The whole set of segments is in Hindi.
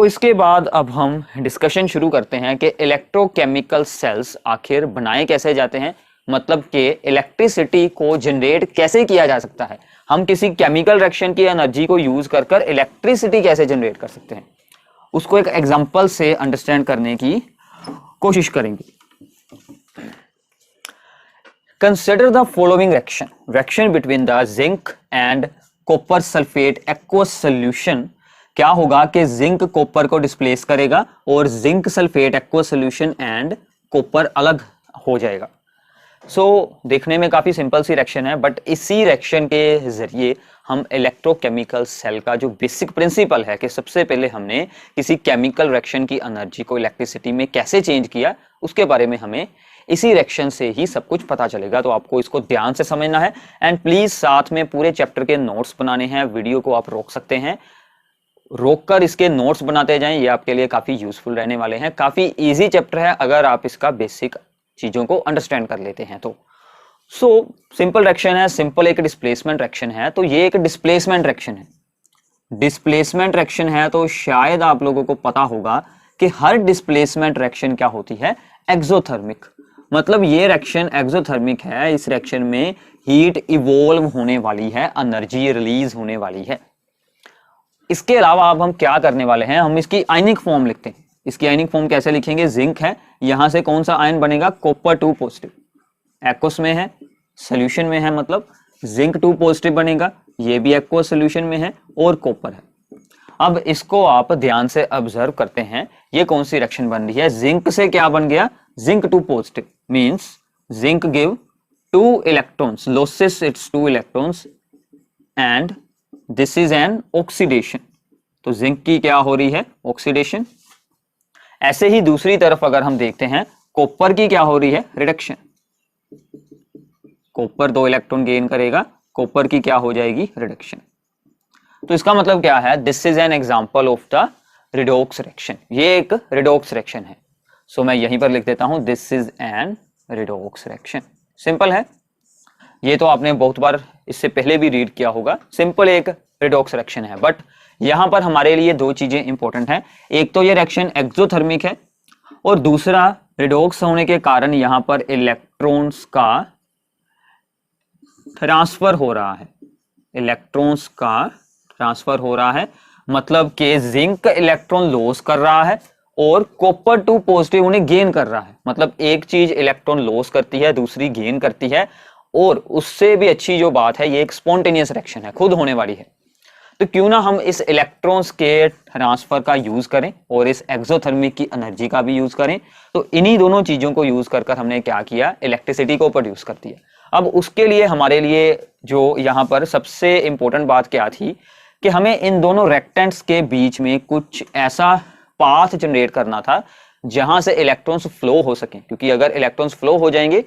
इसके बाद अब हम डिस्कशन शुरू करते हैं कि इलेक्ट्रोकेमिकल सेल्स आखिर बनाए कैसे जाते हैं, मतलब कि इलेक्ट्रिसिटी को जनरेट कैसे किया जा सकता है। हम किसी केमिकल रिएक्शन की एनर्जी को यूज कर इलेक्ट्रिसिटी कैसे जनरेट कर सकते हैं, उसको एक एग्जांपल से अंडरस्टैंड करने की कोशिश करेंगे। Consider the following reaction between the zinc and copper sulphate aqueous solution. क्या होगा कि जिंक कॉपर को डिस्प्लेस करेगा और zinc sulphate aqueous solution and copper अलग हो जाएगा। देखने में काफी सिंपल सी रिएक्शन है, बट इसी रिएक्शन के जरिए हम इलेक्ट्रोकेमिकल सेल का जो बेसिक प्रिंसिपल है कि सबसे पहले हमने किसी केमिकल रिएक्शन की एनर्जी को इलेक्ट्रिसिटी में कैसे चेंज किया, उसके बारे में हमें इसी रिएक्शन से ही सब कुछ पता चलेगा। तो आपको इसको ध्यान से समझना है एंड प्लीज साथ में पूरे चैप्टर के नोट्स बनाने हैं। वीडियो को आप रोक सकते हैं, रोककर इसके नोट्स बनाते जाएं, ये आपके लिए काफी यूजफुल रहने वाले हैं। काफी इजी चैप्टर है अगर आप इसका बेसिक चीजों को अंडरस्टैंड कर लेते हैं तो। सिंपल रिएक्शन है, सिंपल एक डिस्प्लेसमेंट रिएक्शन है। तो ये एक डिस्प्लेसमेंट रिएक्शन है। डिस्प्लेसमेंट रिएक्शन है तो शायद आप लोगों को पता होगा कि हर डिस्प्लेसमेंट रिएक्शन क्या होती है, एक्सोथर्मिक। मतलब ये रिएक्शन एक्सोथर्मिक है। इस रिएक्शन में हीट इवॉल्व होने वाली है, एनर्जी रिलीज होने वाली है। इसके अलावा अब हम क्या करने वाले हैं, हम इसकी आयनिक फॉर्म लिखते हैं। इसकी आयनिक फॉर्म कैसे लिखेंगे, जिंक है, यहां से कौन सा आयन बनेगा, कॉपर 2 पॉजिटिव, एक्वस में है, सोल्यूशन में है, मतलब जिंक 2 पॉजिटिव बनेगा, ये भी एक्वस सोल्यूशन में है और कॉपर है। अब इसको आप ध्यान से ऑब्जर्व करते हैं, ये कौन सी रिएक्शन बन रही है, जिंक से क्या बन गया, zinc 2 positive, means zinc give 2 electrons, losses it's 2 electrons and this is an oxidation. तो जिंक की क्या हो रही है, ऑक्सीडेशन। ऐसे ही दूसरी तरफ अगर हम देखते हैं, कॉपर की क्या हो रही है, रिडक्शन। कॉपर 2 इलेक्ट्रॉन गेन करेगा, कॉपर की क्या हो जाएगी, रिडक्शन। तो इसका मतलब क्या है, this is an example of the redox reaction. ये एक रिडॉक्स रिएक्शन है। मैं यहीं पर लिख देता हूं, this is an redox reaction. Simple है, ये तो आपने बहुत बार इससे पहले भी रीड किया होगा। सिंपल एक रिडॉक्स रिएक्शन है, बट यहां पर हमारे लिए 2 चीजें इंपॉर्टेंट हैं। एक तो ये रिएक्शन एक्सोथर्मिक है और दूसरा रिडॉक्स होने के कारण यहां पर इलेक्ट्रॉन्स का ट्रांसफर हो रहा है। इलेक्ट्रॉन्स का ट्रांसफर हो रहा है, मतलब कि जिंक इलेक्ट्रॉन लॉस कर रहा है और कॉपर 2 पॉजिटिव उन्हें गेन कर रहा है। मतलब एक चीज इलेक्ट्रॉन लॉस करती है, दूसरी गेन करती है। और उससे भी अच्छी जो बात है, ये एक स्पॉन्टेनियस रिएक्शन है, खुद होने वाली है। तो क्यों ना हम इस इलेक्ट्रॉन्स के ट्रांसफर का यूज करें और इस एक्सोथर्मिक की एनर्जी का भी यूज करें। तो इन्हीं दोनों चीजों को यूज कर हमने क्या किया, इलेक्ट्रिसिटी को प्रोड्यूस कर दिया। अब उसके लिए हमारे लिए जो यहाँ पर सबसे इंपॉर्टेंट बात क्या थी कि हमें इन दोनों रेक्टेंट्स के बीच में कुछ ऐसा पाथ जनरेट करना था जहां से इलेक्ट्रॉन्स फ्लो हो सके, क्योंकि अगर इलेक्ट्रॉन्स फ्लो हो जाएंगे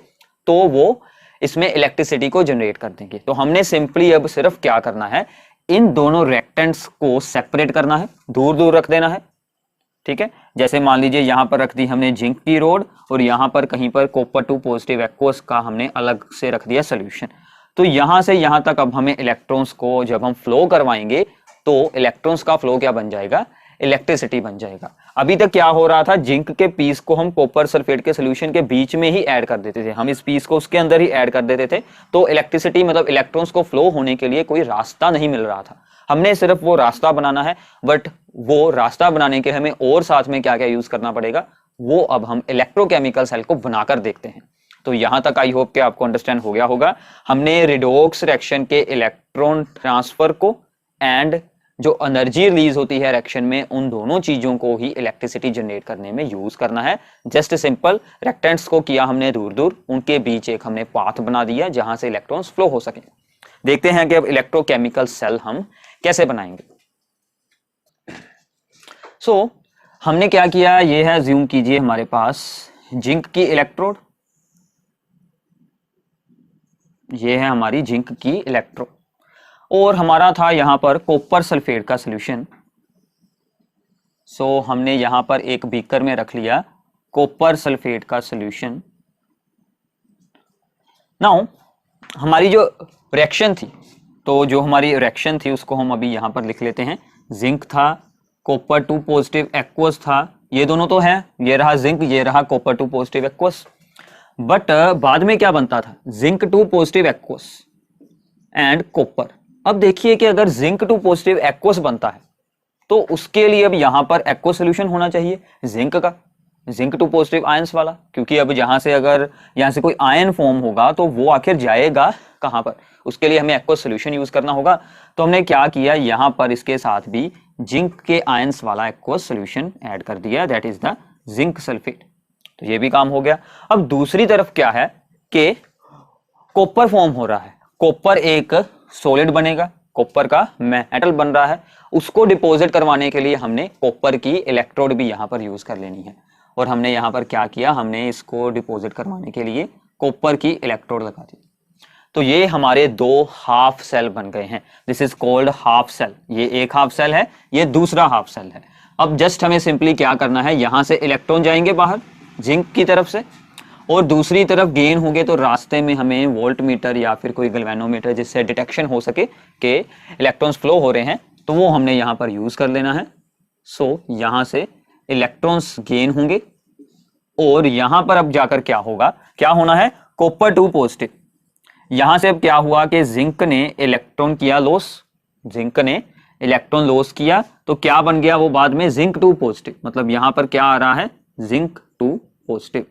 तो वो इसमें इलेक्ट्रिसिटी को जनरेट कर देंगे। तो हमने सिंपली अब सिर्फ क्या करना है, इन दोनों रेक्टेंट्स को सेपरेट करना है, दूर दूर रख देना है। ठीक है, जैसे मान लीजिए यहां पर रख दी हमने जिंक की रोड और यहां पर कहीं पर कॉपर 2 पॉजिटिव एक्वस का हमने अलग से रख दिया सोल्यूशन। तो यहां से यहां तक अब हमें इलेक्ट्रॉन्स को जब हम फ्लो करवाएंगे तो इलेक्ट्रॉन्स का फ्लो क्या बन जाएगा, इलेक्ट्रिसिटी बन जाएगा। अभी तक क्या हो रहा था, जिंक के पीस को हम कॉपर सल्फेट के सोल्यूशन के बीच में ही ऐड कर देते थे, हम इस पीस को उसके अंदर ही ऐड कर देते थे। तो इलेक्ट्रिसिटी मतलब इलेक्ट्रॉन्स को फ्लो होने के लिए कोई रास्ता नहीं मिल रहा था, हमने सिर्फ वो रास्ता बनाना है। बट वो रास्ता बनाने के हमें और साथ में क्या क्या यूज करना पड़ेगा, वो अब हम इलेक्ट्रोकेमिकल सेल को बनाकर देखते हैं। तो यहां तक आई होप कि आपको अंडरस्टैंड हो गया होगा। हमने रिडॉक्स रिएक्शन के इलेक्ट्रॉन ट्रांसफर को एंड जो एनर्जी रिलीज होती है रिएक्शन में, उन दोनों चीजों को ही इलेक्ट्रिसिटी जनरेट करने में यूज करना है। जस्ट सिंपल रेक्टेंट्स को किया हमने दूर दूर, उनके बीच एक हमने पाथ बना दिया जहां से इलेक्ट्रॉन्स फ्लो हो सके। देखते हैं कि अब इलेक्ट्रोकेमिकल सेल हम कैसे बनाएंगे। हमने क्या किया, ये है, ज्यूम कीजिए हमारे पास जिंक की इलेक्ट्रोड, ये है हमारी जिंक की इलेक्ट्रोड, और हमारा था यहां पर कॉपर सल्फेट का सॉल्यूशन। हमने यहां पर एक बीकर में रख लिया कॉपर सल्फेट का सॉल्यूशन। नाउ हमारी जो रिएक्शन थी, तो जो हमारी रिएक्शन थी उसको हम अभी यहां पर लिख लेते हैं। जिंक था, कॉपर टू पॉजिटिव एक्वस था, ये दोनों तो है, ये रहा जिंक, ये रहा copper two positive aqueous. But बाद में क्या बनता था, zinc two positive aqueous and copper. अब देखिए कि अगर जिंक टू पॉजिटिव एक्वस बनता है तो उसके लिए अब यहां पर एक्व सोल्यूशन होना चाहिए जिंक का, जिंक टू पॉजिटिव आयंस वाला, क्योंकि अब यहां से अगर यहां से कोई आयन फॉर्म होगा तो वो आखिर जाएगा कहां पर, उसके लिए हमें एक्व सोल्यूशन यूज करना होगा। तो हमने क्या किया, यहां पर इसके साथ भी जिंक के आयंस वाला एक्व सोल्यूशन ऐड कर दिया, that is the zinc sulphate. तो ये भी काम हो गया। अब दूसरी तरफ क्या है कि कॉपर फॉर्म हो रहा है, कॉपर एक सॉलिड बनेगा, कॉपर का मेटल बन रहा है, उसको डिपॉजिट करवाने के लिए हमने कॉपर की इलेक्ट्रोड भी यहां पर यूज कर लेनी है। और हमने यहां पर क्या किया, हमने इसको डिपॉजिट करवाने के लिए कॉपर की इलेक्ट्रोड लगा दी। तो ये हमारे दो हाफ सेल बन गए हैं, this is called half cell. ये एक हाफ सेल है, ये दूसरा हाफ सेल है। अब जस्ट हमें सिंपली क्या करना है, यहां से इलेक्ट्रॉन जाएंगे बाहर जिंक की तरफ से, और दूसरी तरफ गेन होंगे, तो रास्ते में हमें वोल्ट मीटर या फिर कोई गैल्वेनोमीटर जिससे डिटेक्शन हो सके कि इलेक्ट्रॉन्स फ्लो हो रहे हैं, तो वो हमने यहां पर यूज कर लेना है। सो यहां से इलेक्ट्रॉन्स गेन होंगे और यहां पर अब जाकर क्या होगा, क्या होना है, कॉपर टू पॉजिटिव। यहां से अब क्या हुआ कि जिंक ने इलेक्ट्रॉन किया लॉस, जिंक ने इलेक्ट्रॉन लॉस किया, तो क्या बन गया वो बाद में जिंक टू पॉजिटिव। मतलब यहां पर क्या आ रहा है, जिंक टू पॉजिटिव।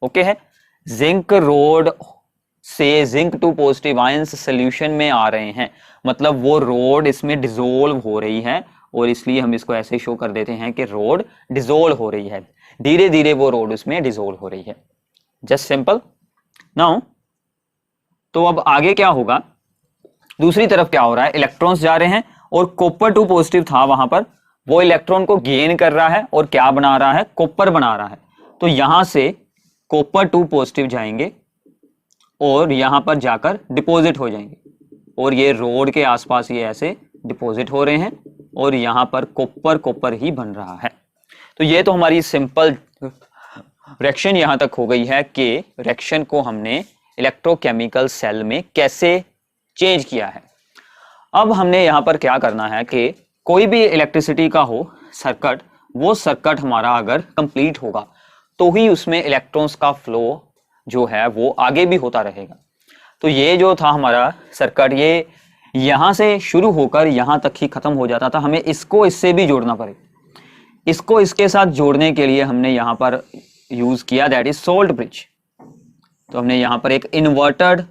ओके है, जिंक रोड से zinc two positive ions solution में आ रहे हैं, मतलब वो रोड इसमें डिसोल्व हो रही है, और इसलिए हम इसको ऐसे शो कर देते हैं कि रोड डिसोल्व हो रही है, धीरे धीरे वो रोड उसमें डिसोल्व हो रही है। Just simple. नाउ तो अब आगे क्या होगा, दूसरी तरफ क्या हो रहा है, इलेक्ट्रॉन्स जा रहे हैं और कॉपर टू पॉजिटिव था वहां पर, वो इलेक्ट्रॉन को गेन कर रहा है और क्या बना रहा है, कॉपर बना रहा है। तो यहां से कॉपर टू पॉजिटिव जाएंगे और यहां पर जाकर डिपॉजिट हो जाएंगे, और ये रोड के आसपास ये ऐसे डिपॉजिट हो रहे हैं, और यहां पर कॉपर कॉपर ही बन रहा है। तो ये तो हमारी सिंपल रिएक्शन यहां तक हो गई है कि रिएक्शन को हमने इलेक्ट्रोकेमिकल सेल में कैसे चेंज किया है। अब हमने यहां पर क्या करना है कि कोई भी इलेक्ट्रिसिटी का हो सर्किट, वो सर्किट हमारा अगर कंप्लीट होगा तो ही उसमें इलेक्ट्रॉन्स का फ्लो जो है वो आगे भी होता रहेगा। तो ये जो था हमारा सर्किट, ये यहां से शुरू होकर यहां तक ही खत्म हो जाता था, हमें इसको इससे भी जोड़ना पड़े। इसको इसके साथ जोड़ने के लिए हमने यहां पर यूज किया दैट इज सोल्ट ब्रिज। तो हमने यहां पर एक इन्वर्टेड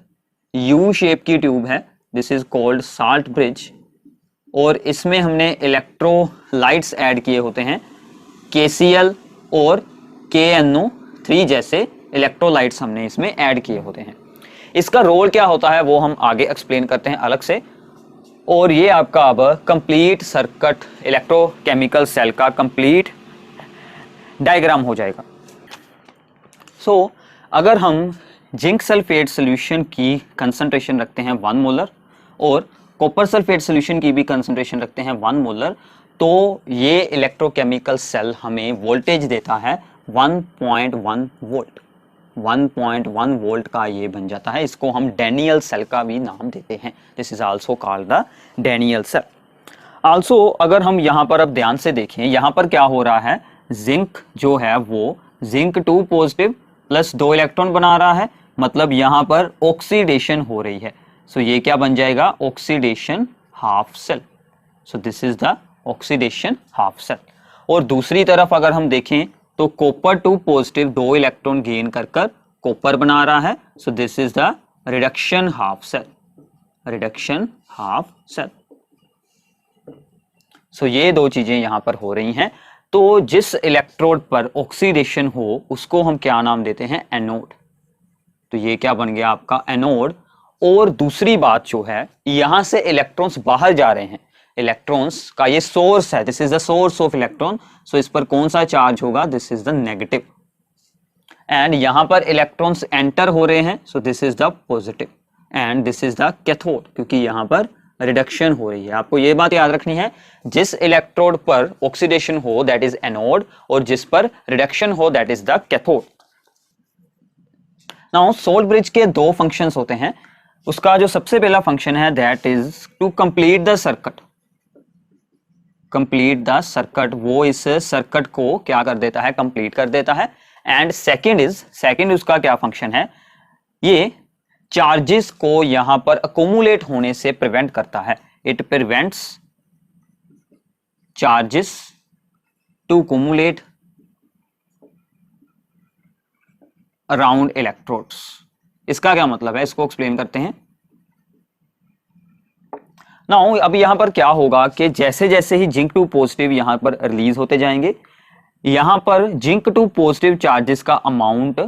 यू शेप की ट्यूब है, this is called salt bridge, और इसमें हमने इलेक्ट्रोलाइट्स ऐड किए होते हैं, KCl और KNO3 जैसे इलेक्ट्रोलाइट्स हमने इसमें ऐड किए होते हैं। इसका रोल क्या होता है वो हम आगे एक्सप्लेन करते हैं अलग से। और ये आपका अब कंप्लीट सर्किट इलेक्ट्रोकेमिकल सेल का कंप्लीट डायग्राम हो जाएगा। सो अगर हम जिंक सल्फेट सॉल्यूशन की कंसंट्रेशन रखते हैं 1 मोलर और कॉपर सल्फेट सॉल्यूशन की भी कंसंट्रेशन रखते हैं 1 मोलर, तो ये इलेक्ट्रोकेमिकल सेल हमें वोल्टेज देता है 1.1 वोल्ट। 1.1 वोल्ट का ये बन जाता है, इसको हम डैनियल सेल का भी नाम देते हैं, this is also called the Daniel cell. Also अगर हम यहाँ पर अब ध्यान से देखें, यहाँ पर क्या हो रहा है, जिंक जो है वो zinc two positive plus 2 electron बना रहा है, मतलब यहाँ पर ऑक्सीडेशन हो रही है। सो ये क्या बन जाएगा, oxidation half cell. So this is the oxidation half cell. और दूसरी तरफ अगर हम देखें तो copper two positive 2 electron gain कर कॉपर बना रहा है, so this is the reduction half cell, reduction half cell. So ये दो चीजें यहां पर हो रही हैं। तो जिस इलेक्ट्रोड पर ऑक्सीडेशन हो उसको हम क्या नाम देते हैं, एनोड। तो ये क्या बन गया आपका एनोड। और दूसरी बात जो है, यहां से इलेक्ट्रॉन्स बाहर जा रहे हैं, इलेक्ट्रॉन्स का ये सोर्स है, this is the source of electron. So इस पर कौन सा चार्ज होगा, this is the negative. And यहां पर इलेक्ट्रॉन्स एंटर हो रहे हैं, so this is the positive. And this is the cathode, क्योंकि यहां पर रिडक्शन हो रही है। आपको ये बात याद रखनी है, जिस इलेक्ट्रोड पर ऑक्सीडेशन हो दैट इज एनोड, और जिस पर रिडक्शन हो that is the cathode. Now salt bridge के 2 फंक्शंस होते हैं। उसका जो सबसे पहला फंक्शन है that is to complete the circuit. Complete the circuit, वो इस सर्किट को क्या कर देता है, कंप्लीट कर देता है। एंड सेकंड उसका क्या फंक्शन है, ये चार्जेस को यहां पर अकोमुलेट होने से प्रिवेंट करता है। It prevents charges to accumulate around electrodes. इसका क्या मतलब है, इसको एक्सप्लेन करते हैं। नाउ अब यहां पर क्या होगा कि जैसे जैसे ही जिंक टू पॉजिटिव यहां पर रिलीज होते जाएंगे, यहां पर जिंक टू पॉजिटिव चार्जेस का अमाउंट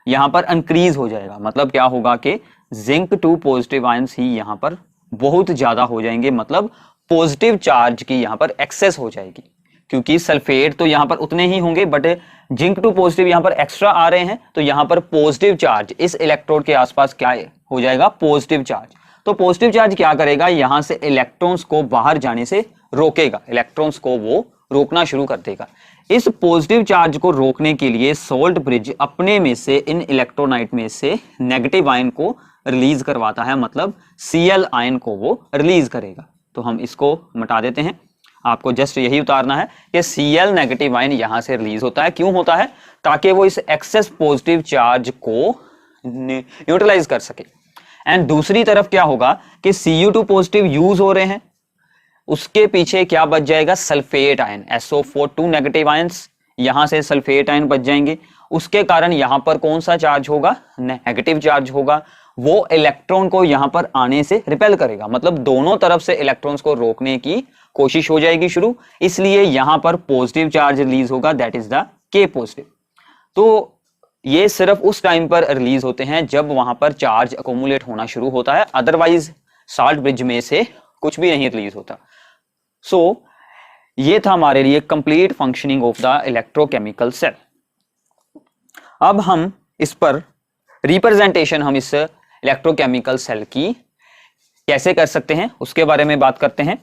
यहां पर इंक्रीज हो जाएगा। मतलब क्या होगा कि जिंक टू पॉजिटिव आयंस ही यहां पर बहुत ज्यादा हो जाएंगे, मतलब पॉजिटिव चार्ज की यहां पर एक्सेस हो जाएगी, क्योंकि सल्फेट तो यहां पर उतने ही होंगे बट जिंक टू पॉजिटिव यहां पर एक्स्ट्रा आ रहे हैं, तो यहां पर पॉजिटिव चार्ज इस इलेक्ट्रोड के आसपास क्या हो जाएगा, पॉजिटिव चार्ज। तो पॉजिटिव चार्ज क्या करेगा, यहां से इलेक्ट्रॉन्स को बाहर जाने से रोकेगा, इलेक्ट्रॉन्स को वो रोकना शुरू कर देगा। इस पॉजिटिव चार्ज को रोकने के लिए सोल्ट ब्रिज अपने में से इन इलेक्ट्रोनाइट में से नेगेटिव आयन को रिलीज करवाता है, मतलब Cl आयन को वो रिलीज करेगा। तो हम इसको मिटा देते हैं, आपको जस्ट यही उतारना है कि Cl नेगेटिव आयन यहां से रिलीज होता है। क्यों होता है, ताकि वो इस एक्सेस पॉजिटिव चार्ज को न्यूट्रलाइज कर सके। एंड दूसरी तरफ क्या होगा कि Cu2 पॉजिटिव यूज हो रहे हैं, उसके पीछे क्या बच जाएगा, sulphate ion, SO4 2 negative ions, यहां से सल्फेट आयन बच जाएंगे। उसके कारण यहां पर कौन सा चार्ज होगा, नेगेटिव चार्ज होगा, वो इलेक्ट्रॉन को यहां पर आने से रिपेल करेगा, मतलब दोनों तरफ से इलेक्ट्रॉन्स को रोकने की कोशिश हो जाएगी शुरू, इसलिए यहां पर पॉजिटिव चार्ज रिलीज होगा, that is the K positive. तो ये सिर्फ उस टाइम पर रिलीज होते हैं जब वहां पर चार्ज अकोमुलेट होना शुरू होता है, अदरवाइज साल्ट ब्रिज में से कुछ भी नहीं रिलीज होता। सो ये था हमारे लिए complete functioning of the electrochemical cell. अब हम इस पर रिप्रेजेंटेशन हम इस इलेक्ट्रोकेमिकल सेल की कैसे कर सकते हैं उसके बारे में बात करते हैं।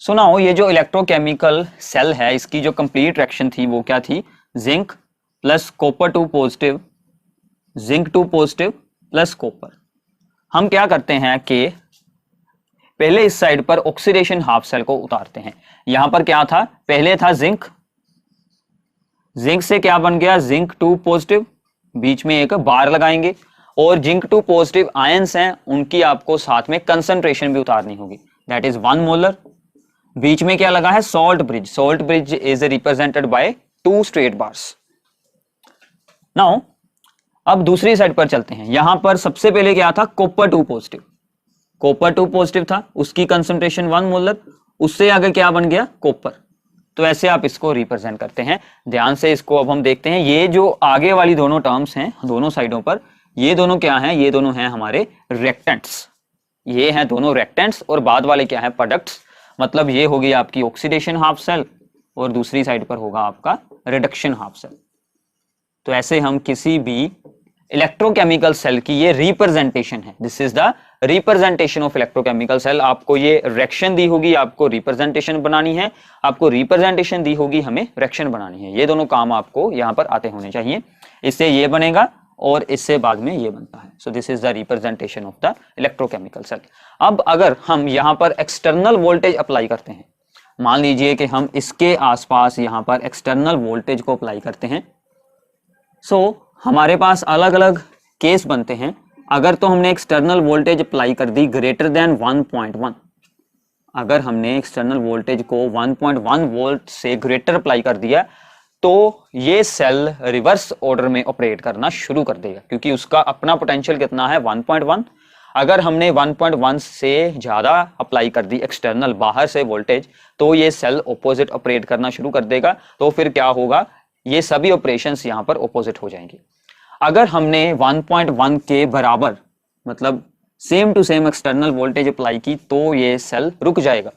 सुनाओ, ये जो इलेक्ट्रोकेमिकल सेल है इसकी जो कंप्लीट रिएक्शन थी वो क्या थी, zinc plus copper two positive, zinc two positive plus copper. हम क्या करते हैं कि पहले इस साइड पर ऑक्सीडेशन हाफ सेल को उतारते हैं। यहां पर क्या था, पहले था जिंक, जिंक से क्या बन गया, जिंक टू पॉजिटिव, बीच में एक बार लगाएंगे, और जिंक टू पॉजिटिव आयंस हैं उनकी आपको साथ में कंसंट्रेशन भी उतारनी होगी, दैट इज 1 मोलर। बीच में क्या लगा है, salt bridge, salt bridge is represented by 2 straight bars. Now अब दूसरी साइड पर चलते हैं। यहां पर सबसे पहले क्या था, कॉपर 2 पॉजिटिव, कॉपर 2 पॉजिटिव था, उसकी कंसंट्रेशन 1 मोलर, उससे आगे क्या बन गया, कॉपर। तो ऐसे आप इसको रिप्रेजेंट करते हैं। ध्यान से इसको अब हम देखते हैं, ये जो आगे वाली दोनों टर्म्स हैं दोनों साइडों पर, ये दोनों क्या हैं, ये दोनों हैं हमारे रिएक्टेंट्स, ये हैं दोनों रिएक्टेंट्स, और बाद वाले क्या है, प्रोडक्ट्स। मतलब ये होगी आपकी ऑक्सीडेशन हाफ सेल और दूसरी साइड पर होगा आपका रिडक्शन हाफ सेल। तो ऐसे हम किसी भी इलेक्ट्रोकेमिकल सेल की ये रिप्रेजेंटेशन है, this is the representation of electrochemical cell. आपको ये रिएक्शन दी होगी, आपको रिप्रेजेंटेशन बनानी है, आपको रिप्रेजेंटेशन दी होगी, हमें रिएक्शन बनानी है। ये दोनों काम आपको यहां पर आते होने चाहिए। इससे ये बनेगा और इससे बाद में ये बनता है। So this is the representation of the electrochemical cell. अब अगर हम यहां पर एक्सटर्नल वोल्टेज अप्लाई करते हैं, मान लीजिए कि हम इसके आसपास यहां पर एक्सटर्नल वोल्टेज को अप्लाई करते हैं, सो हमारे पास अलग अलग केस बनते हैं। अगर तो हमने एक्सटर्नल वोल्टेज अप्लाई कर दी ग्रेटर देन 1.1, अगर हमने एक्सटर्नल वोल्टेज को 1.1 वोल्ट से ग्रेटर अप्लाई कर दिया तो ये सेल रिवर्स ऑर्डर में ऑपरेट करना शुरू कर देगा, क्योंकि उसका अपना पोटेंशियल कितना है, 1.1। अगर हमने 1.1 से ज्यादा अप्लाई कर दी एक्सटर्नल बाहर से वोल्टेज, तो ये सेल ऑपोजिट ऑपरेट करना शुरू कर देगा। तो फिर क्या होगा, ये सभी ऑपरेशंस यहां पर ऑपोजिट हो जाएंगे। अगर हमने 1.1 के बराबर मतलब same to same external voltage apply की, तो ये सेल रुक जाएगा,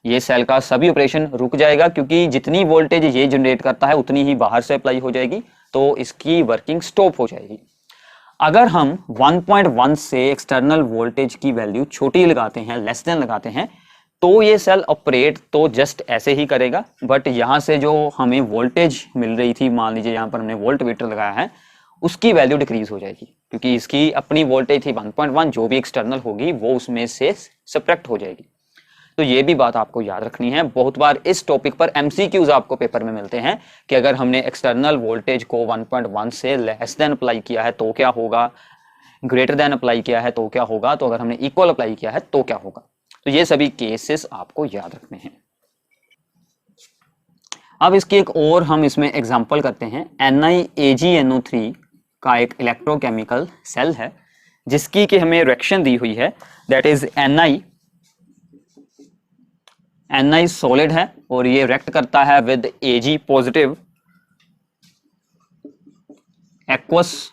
ये सेल का सभी ऑपरेशन रुक जाएगा, क्योंकि जितनी वोल्टेज ये जनरेट करता है उतनी ही बाहर से अप्लाई हो जाएगी, तो इसकी वर्किंग स्टॉप हो जाएगी। अगर हम 1.1 से एक्सटर्नल वोल्टेज की वैल्यू छोटी लगाते हैं, लेस देन लगाते हैं, तो ये सेल ऑपरेट तो जस्ट ऐसे ही करेगा, बट यहां से जो हमें वोल्टेज मिल रही थी, मान लीजिए यहां पर हमने वोल्ट मीटर लगाया है, उसकी वैल्यू डिक्रीज हो जाएगी, क्योंकि इसकी अपनी वोल्टेज थी 1.1, जो भी एक्सटर्नल होगी वो उसमें से सब्ट्रैक्ट हो जाएगी। तो ये भी बात आपको याद रखनी है। बहुत बार इस टॉपिक पर एमसीक्यूज आपको पेपर में मिलते हैं कि अगर हमने एक्सटर्नल वोल्टेज को 1.1 से लेस देन अप्लाई किया है तो क्या होगा, ग्रेटर देन अप्लाई किया है तो क्या होगा, तो अगर हमने इक्वल अप्लाई किया है तो क्या होगा। तो ये सभी केसेस आपको याद रखने हैं। अब इसकी एक और हम इसमें एग्जांपल करते हैं। NiAgNO3 का एक इलेक्ट्रोकेमिकल सेल है जिसकी कि हमें रिएक्शन दी हुई है, दैट इज Ni सॉलिड है और ये रिएक्ट करता है विद Ag पॉजिटिव एक्वस।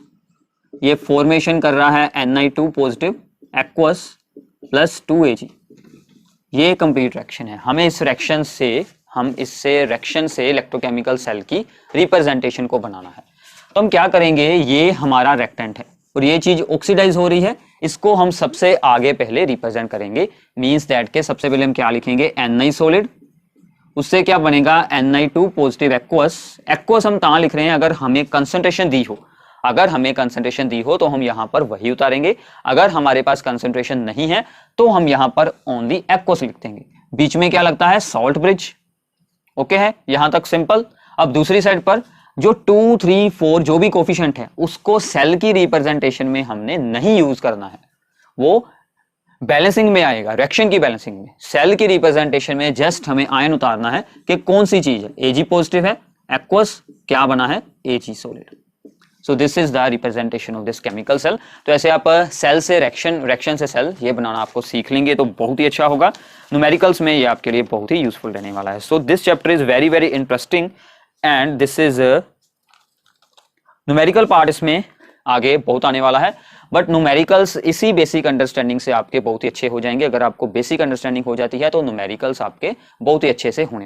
ये फॉर्मेशन कर रहा है Ni2 positive aqueous plus 2Ag। ये कंप्लीट रिएक्शन है। हमें इस रिएक्शन से इलेक्ट्रोकेमिकल सेल की रिप्रेजेंटेशन को बनाना है। तो हम क्या करेंगे, ये हमारा रेक्टेंट है और ये चीज ऑक्सीडाइज हो रही है, इसको हम सबसे आगे पहले रिप्रेजेंट करेंगे। मींस दैट के सबसे पहले हम क्या लिखेंगे, Ni सॉलिड, उससे क्या बनेगा Ni2 पॉजिटिव एक्वस। एक्वस हम कहां लिख रहे हैं, अगर हमें कंसंट्रेशन दी हो, अगर हमें कंसंट्रेशन दी हो तो हम यहां पर वही उतारेंगे। अगर हमारे पास कंसंट्रेशन नहीं है तो हम यहां पर ओनली एक्वस लिख देंगे। बीच में क्या लगता है, सॉल्ट ब्रिज। ओके है, यहां तक सिंपल। अब दूसरी साइड पर जो 2, 3, 4 जो भी कोफिशिएंट है उसको सेल की रिप्रेजेंटेशन में हमने नहीं यूज करना है, वो बैलेंसिंग में आएगा, रिएक्शन की बैलेंसिंग में। सेल की रिप्रेजेंटेशन में जस्ट हमें आयन उतारना है कि कौन सी चीज है, Ag पॉजिटिव है, एक्वस क्या बना है, Ag solid. So this is the representation of this chemical cell. तो ऐसे आप सेल से रिएक्शन से सेल ये बनाना आपको सीख लेंगे तो बहुत ही अच्छा होगा। न्यूमेरिकल्स में ये आपके लिए बहुत ही यूजफुल रहने वाला है। So this chapter is very very interesting and this is numerical part, इसमें आगे बहुत आने वाला है। बट न्यूमेरिकल्स इसी बेसिक अंडरस्टैंडिंग से आपके बहुत ही अच्छे हो जाएंगे। अगर आपको बेसिक अंडरस्टैंडिंग हो जाती है तो न्यूमेरिकल्स आपके बहुत ही अच्छे से होने